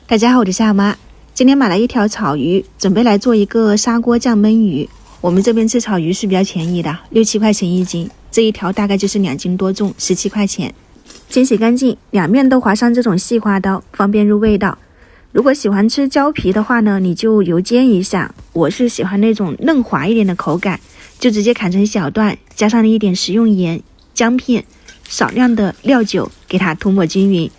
大家好，我是夏妈。今天买了一条草鱼，准备来做一个砂锅酱焖鱼。我们这边吃草鱼是比较便宜的，6-7块钱一斤，这一条大概就是2斤多重，17块钱。清洗干净，两面都划上这种细花刀，方便入味道。如果喜欢吃焦皮的话呢，你就油煎一下。我是喜欢那种嫩滑一点的口感，就直接砍成小段，加上了一点食用盐、姜片，少量的料酒，给它涂抹均匀，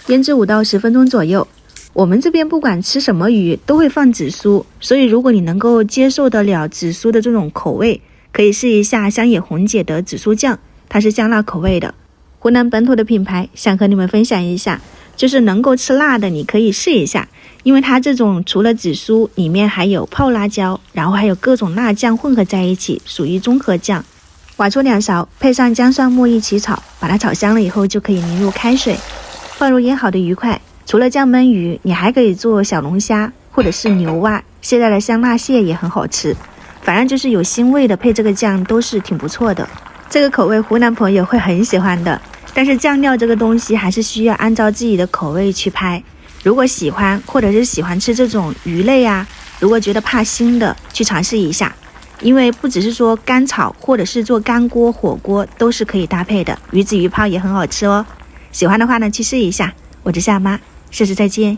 腌制5到10分钟左右。我们这边不管吃什么鱼都会放紫苏，所以如果你能够接受得了紫苏的这种口味，可以试一下香野红姐的紫苏酱，它是香辣口味的，湖南本土的品牌，想和你们分享一下，就是能够吃辣的你可以试一下，因为它这种除了紫苏，里面还有泡辣椒，然后还有各种辣酱混合在一起，属于综合酱。挖出2勺，配上姜蒜末一起炒，把它炒香了以后就可以淋入开水，放入腌好的鱼块。除了酱焖鱼，你还可以做小龙虾或者是牛蛙，现在的香辣蟹也很好吃，反正就是有腥味的配这个酱都是挺不错的。这个口味湖南朋友会很喜欢的，但是酱料这个东西还是需要按照自己的口味去拍。如果喜欢或者是喜欢吃这种鱼类啊，如果觉得怕腥的，去尝试一下，因为不只是说干炒或者是做干锅火锅都是可以搭配的，鱼子鱼泡也很好吃哦。喜欢的话呢，去试一下。我是夏妈，下次再见。